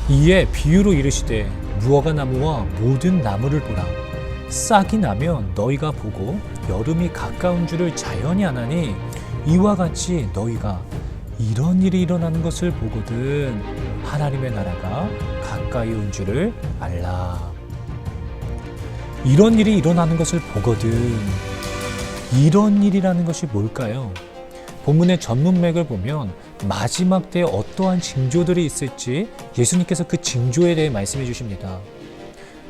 이에 비유로 이르시되 무화과 나무와 모든 나무를 보라. 싹이 나면 너희가 보고 여름이 가까운 줄을 자연히 아나니 이와 같이 너희가 이런 일이 일어나는 것을 보거든 하나님의 나라가 가까이 온 줄을 알라. 이런 일이 일어나는 것을 보거든. 이런 일이라는 것이 뭘까요? 본문의 전문맥을 보면 마지막 때에 어떠한 징조들이 있을지 예수님께서 그 징조에 대해 말씀해 주십니다.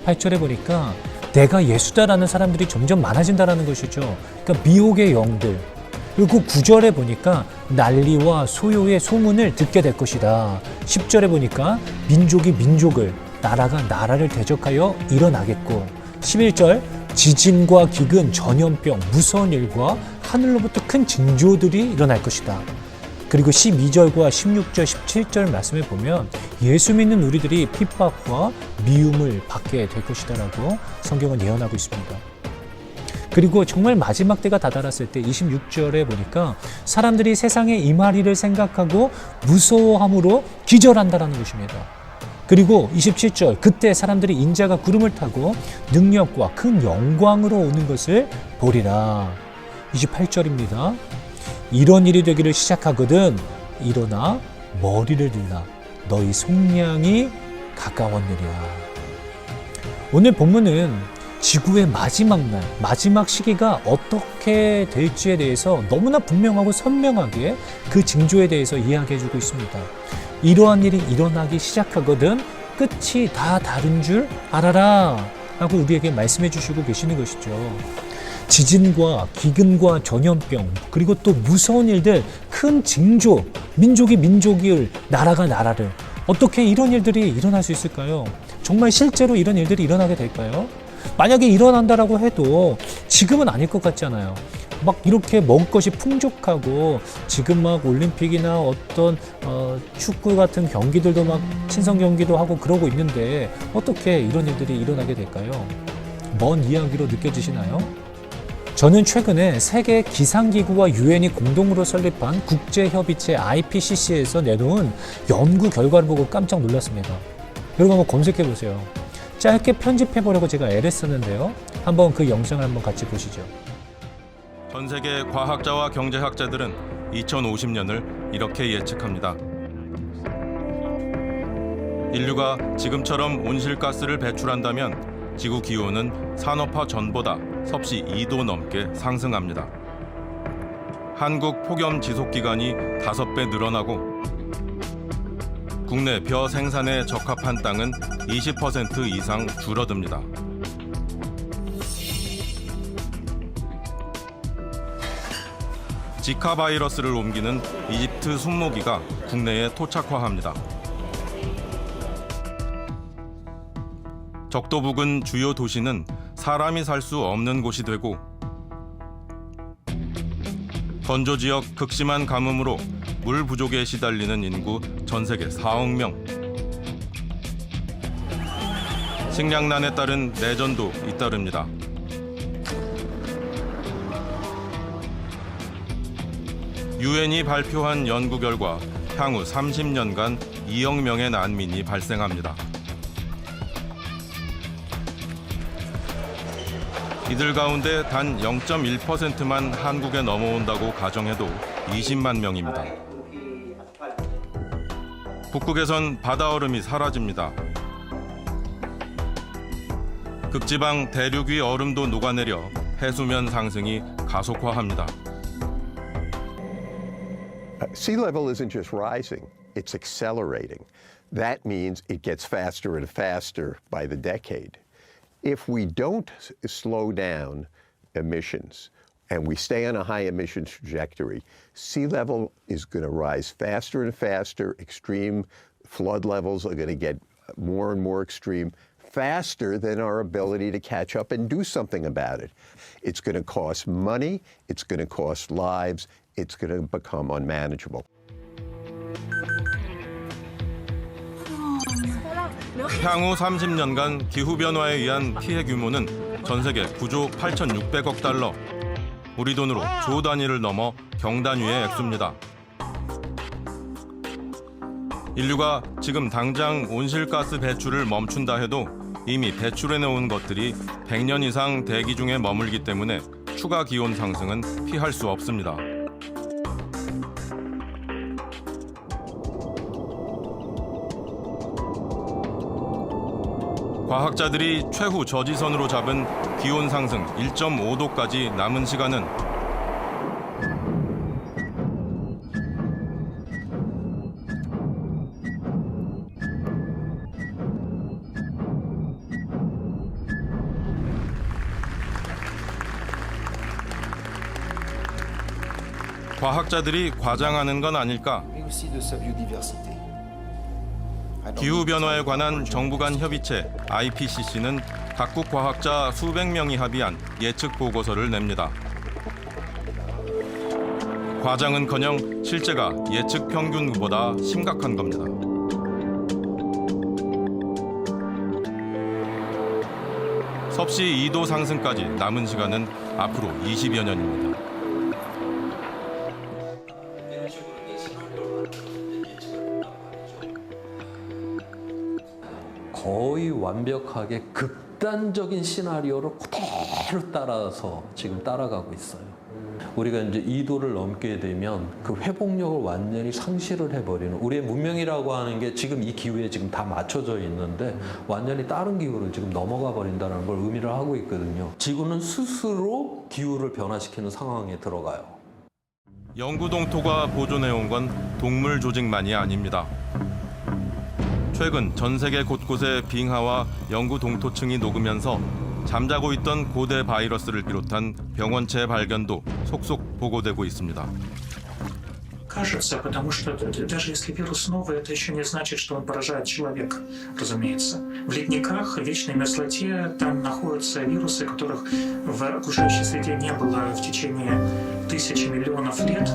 8절에 보니까 내가 예수다라는 사람들이 점점 많아진다라는 것이죠. 그러니까 미혹의 영들. 그리고 9절에 보니까 난리와 소요의 소문을 듣게 될 것이다. 10절에 보니까 민족이 민족을, 나라가 나라를 대적하여 일어나겠고, 11절 지진과 기근, 전염병, 무서운 일과 하늘로부터 큰 징조들이 일어날 것이다. 그리고 12절과 16절, 17절 말씀에 보면 예수 믿는 우리들이 핍박과 미움을 받게 될 것이다라고 성경은 예언하고 있습니다. 그리고 정말 마지막 때가 다다랐을 때 26절에 보니까 사람들이 세상에 임하리를 생각하고 무서워함으로 기절한다라는 것입니다. 그리고 27절 그때 사람들이 인자가 구름을 타고 능력과 큰 영광으로 오는 것을 보리라. 28절입니다. 이런 일이 되기를 시작하거든 일어나 머리를 들라. 너희 속량이 가까웠느니라. 오늘 본문은 지구의 마지막 날, 마지막 시기가 어떻게 될지에 대해서 너무나 분명하고 선명하게 그 징조에 대해서 이야기해주고 있습니다. 이러한 일이 일어나기 시작하거든 끝이 다 다른 줄 알아라 라고 우리에게 말씀해 주시고 계시는 것이죠. 지진과 기근과 전염병 그리고 또 무서운 일들, 큰 징조, 민족이 민족을, 나라가 나라를 어떻게 이런 일들이 일어날 수 있을까요? 정말 실제로 이런 일들이 일어나게 될까요? 만약에 일어난다라고 해도 지금은 아닐 것 같잖아요. 막 이렇게 먹을 것이 풍족하고 지금 막 올림픽이나 어떤 축구 같은 경기들도 막 친선 경기도 하고 그러고 있는데 어떻게 이런 일들이 일어나게 될까요? 먼 이야기로 느껴지시나요? 저는 최근에 세계 기상기구와 유엔이 공동으로 설립한 국제협의체 IPCC에서 내놓은 연구 결과를 보고 깜짝 놀랐습니다. 여러분 한번 검색해 보세요. 짧게 편집해보려고 제가 애를 썼는데요. 한번 그 영상을 한번 같이 보시죠. 전 세계 과학자와 경제학자들은 2050년을 이렇게 예측합니다. 인류가 지금처럼 온실가스를 배출한다면 지구 기온은 산업화 전보다 섭씨 2도 넘게 상승합니다. 한국 폭염 지속 기간이 5배 늘어나고 국내 벼 생산에 적합한 땅은 20% 이상 줄어듭니다. 지카 바이러스를 옮기는 이집트 순모기가 국내에 토착화합니다. 적도 부근 주요 도시는 사람이 살 수 없는 곳이 되고 건조 지역 극심한 가뭄으로 물 부족에 시달리는 인구 전 세계 4억 명. 식량난에 따른 내전도 잇따릅니다. 유엔이 발표한 연구 결과 향후 30년간 2억 명의 난민이 발생합니다. 이들 가운데 단 0.1%만 한국에 넘어온다고 가정해도 20만 명입니다. 북극에선 바다 얼음이 사라집니다. 극지방 대륙 위 얼음도 녹아내려 해수면 상승이 가속화합니다. Sea level isn't just rising, it's accelerating. That means it gets faster and faster by the decade. If we don't slow down emissions and we stay on a high emissions trajectory, sea level is going to rise faster and faster. Extreme flood levels are going to get more and more extreme, faster than our ability to catch up and do something about it. It's going to cost money, it's going to cost lives, it's going to become unmanageable. 향후 30년간 기후변화에 의한 피해 규모는 전 세계 9조 8,600억 달러, 우리 돈으로 조 단위를 넘어 경단위의 액수입니다. 인류가 지금 당장 온실가스 배출을 멈춘다 해도 이미 배출해 놓은 것들이 100년 이상 대기 중에 머물기 때문에 추가 기온 상승은 피할 수 없습니다. 과학자들이 최후 저지선으로 잡은 기온 상승 1.5도까지 남은 시간은 과학자들이 과장하는 건 아닐까? 기후변화에 관한 정부 간 협의체 IPCC는 각국 과학자 수백 명이 합의한 예측 보고서를 냅니다. 과장은커녕 실제가 예측 평균보다 심각한 겁니다. 섭씨 2도 상승까지 남은 시간은 앞으로 20여 년입니다. 거의 완벽하게 극단적인 시나리오를 그대로 따라서 지금 따라가고 있어요. 우리가 이제 2도를 넘게 되면 그 회복력을 완전히 상실을 해버리는, 우리의 문명이라고 하는 게 지금 이 기후에 지금 다 맞춰져 있는데 완전히 다른 기후로 지금 넘어가 버린다는 걸 의미를 하고 있거든요. 지구는 스스로 기후를 변화시키는 상황에 들어가요. 영구 동토가 보존해온 건 동물 조직만이 아닙니다. 최근 전 세계 곳곳에 빙하와 영구 동토층이 녹으면서 잠자고 있던 고대 바이러스를 비롯한 병원체 발견도 속속 보고되고 있습니다. Кажется, потому что даже если вирус новый, это еще не значит, что он поражает человека, разумеется. В ледниках, в вечной мерзлоте, там находятся вирусы, которых в окружающей среде не было в течение тысяч миллионов лет.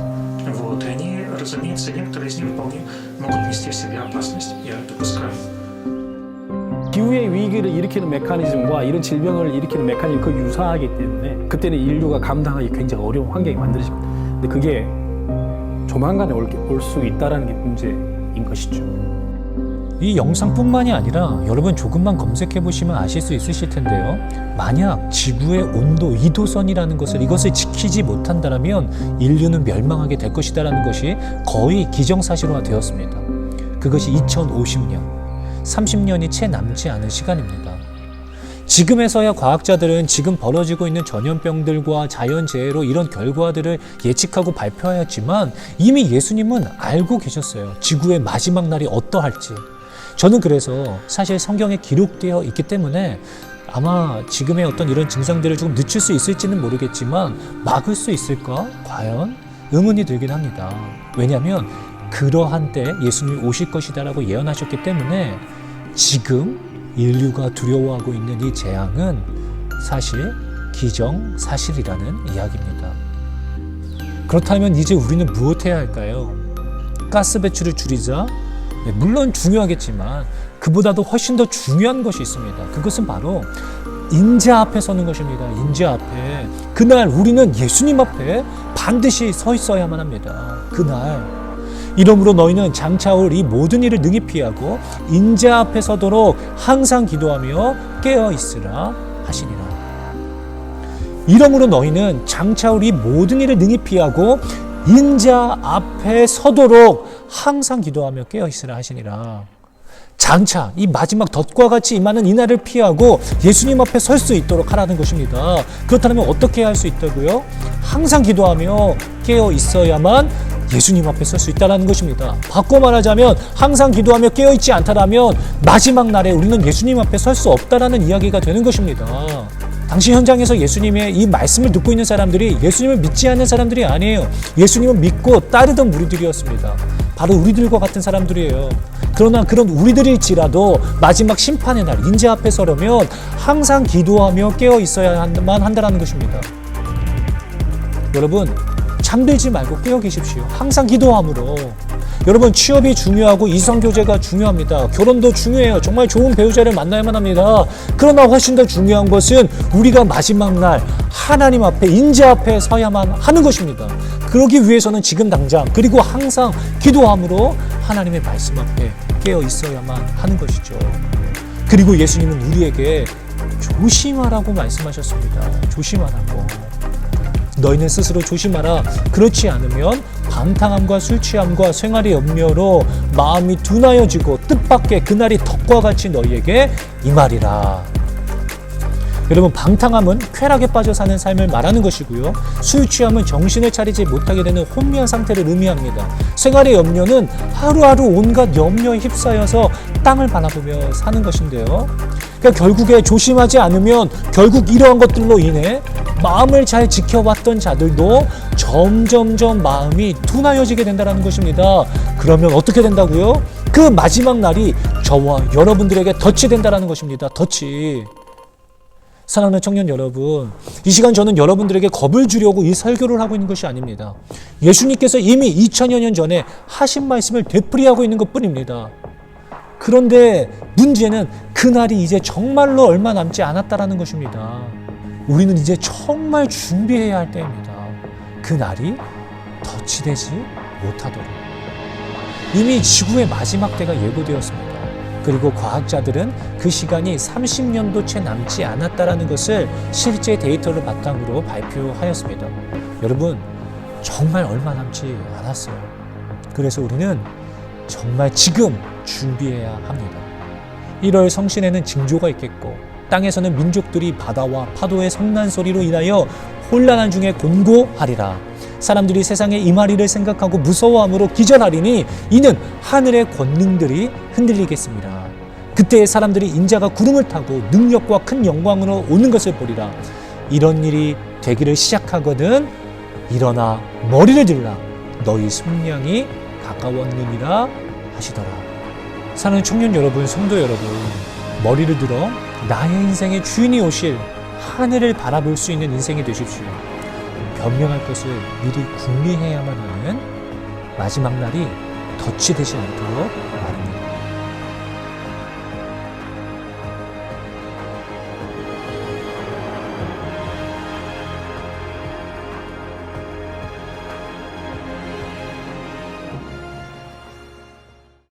Вот, и они, разумеется, некоторые из них вполне могут нести в себе опасность, я допускаю. 기후의 위기를 일으키는 메커니즘과 이런 질병을 일으키는 메커니즘이 거의 유사하기 때문에 그때는 인류가 감당하기 굉장히 어려운 환경이 만들어지거든요. 근데 그게 조만간에 올 수 있다는 게 문제인 것이죠. 이 영상뿐만이 아니라 여러분 조금만 검색해 보시면 아실 수 있으실 텐데요. 만약 지구의 온도 2도선이라는 이것을 지키지 못한다면 인류는 멸망하게 될 것이다라는 것이 거의 기정사실화 되었습니다. 그것이 2050년, 30년이 채 남지 않은 시간입니다. 지금에서야 과학자들은 지금 벌어지고 있는 전염병들과 자연재해로 이런 결과들을 예측하고 발표하였지만 이미 예수님은 알고 계셨어요. 지구의 마지막 날이 어떠할지. 저는 그래서 사실 성경에 기록되어 있기 때문에 아마 지금의 어떤 이런 증상들을 조금 늦출 수 있을지는 모르겠지만 막을 수 있을까? 과연? 의문이 들긴 합니다. 왜냐하면 그러한 때 예수님이 오실 것이다라고 예언하셨기 때문에 지금 인류가 두려워하고 있는 이 재앙은 사실 기정사실이라는 이야기입니다. 그렇다면 이제 우리는 무엇해야 할까요? 가스 배출을 줄이자. 물론 중요하겠지만 그보다도 훨씬 더 중요한 것이 있습니다. 그것은 바로 인자 앞에 서는 것입니다. 인자 앞에. 그날 우리는 예수님 앞에 반드시 서 있어야만 합니다. 그날. 이러므로 너희는 장차올 이 모든 일을 능히 피하고 인자 앞에 서도록 항상 기도하며 깨어 있으라 하시니라. 이러므로 너희는 장차올 이 모든 일을 능히 피하고 인자 앞에 서도록 항상 기도하며 깨어 있으라 하시니라. 장차 이 마지막 덫과 같이 임하는 이 날을 피하고 예수님 앞에 설 수 있도록 하라는 것입니다. 그렇다면 어떻게 할 수 있다고요? 항상 기도하며 깨어 있어야만 예수님 앞에 설 수 있다는 것입니다. 바꿔 말하자면 항상 기도하며 깨어있지 않다라면 마지막 날에 우리는 예수님 앞에 설 수 없다라는 이야기가 되는 것입니다. 당시 현장에서 예수님의 이 말씀을 듣고 있는 사람들이 예수님을 믿지 않는 사람들이 아니에요. 예수님을 믿고 따르던 무리들이었습니다. 바로 우리들과 같은 사람들이에요. 그러나 그런 우리들일지라도 마지막 심판의 날 인자 앞에 서려면 항상 기도하며 깨어 있어야만 한다는 것입니다. 여러분 잠들지 말고 깨어 계십시오. 항상 기도함으로. 여러분 취업이 중요하고 이성교제가 중요합니다. 결혼도 중요해요. 정말 좋은 배우자를 만나야만 합니다. 그러나 훨씬 더 중요한 것은 우리가 마지막 날 하나님 앞에 인자 앞에 서야만 하는 것입니다. 그러기 위해서는 지금 당장 그리고 항상 기도함으로 하나님의 말씀 앞에 깨어 있어야만 하는 것이죠. 그리고 예수님은 우리에게 조심하라고 말씀하셨습니다. 조심하라고. 너희는 스스로 조심하라. 그렇지 않으면 방탕함과 술 취함과 생활의 염려로 마음이 둔하여지고 뜻밖의 그날이 덕과 같이 너희에게 임하리라. 여러분, 방탕함은 쾌락에 빠져 사는 삶을 말하는 것이고요. 술 취함은 정신을 차리지 못하게 되는 혼미한 상태를 의미합니다. 생활의 염려는 하루하루 온갖 염려에 휩싸여서 땅을 바라보며 사는 것인데요. 그러니까 결국에 조심하지 않으면 결국 이러한 것들로 인해 마음을 잘 지켜왔던 자들도 점점점 마음이 둔하여지게 된다는 것입니다. 그러면 어떻게 된다고요? 그 마지막 날이 저와 여러분들에게 덫이 된다는 것입니다. 덫이. 사랑하는 청년 여러분, 이 시간 저는 여러분들에게 겁을 주려고 이 설교를 하고 있는 것이 아닙니다. 예수님께서 이미 2000여 년 전에 하신 말씀을 되풀이하고 있는 것뿐입니다. 그런데 문제는 그날이 이제 정말로 얼마 남지 않았다라는 것입니다. 우리는 이제 정말 준비해야 할 때입니다. 그날이 덫이 되지 못하도록. 이미 지구의 마지막 때가 예고되었습니다. 그리고 과학자들은 그 시간이 30년도 채 남지 않았다라는 것을 실제 데이터를 바탕으로 발표하였습니다. 여러분, 정말 얼마 남지 않았어요. 그래서 우리는 정말 지금 준비해야 합니다. 1월 성신에는 징조가 있겠고, 땅에서는 민족들이 바다와 파도의 성난 소리로 인하여 혼란한 중에 곤고하리라. 사람들이 세상에 임하리를 생각하고 무서워함으로 기절하리니 이는 하늘의 권능들이 흔들리겠습니다. 그때 사람들이 인자가 구름을 타고 능력과 큰 영광으로 오는 것을 보리라. 이런 일이 되기를 시작하거든 일어나 머리를 들라. 너희 속량이 가까웠느니라 하시더라. 사랑하는 청년 여러분, 성도 여러분, 머리를 들어 나의 인생의 주인이 오실 하늘을 바라볼 수 있는 인생이 되십시오. 변명할 것을 미리 궁리해야만 하는 마지막 날이 덫이 되지 않도록 말입니다.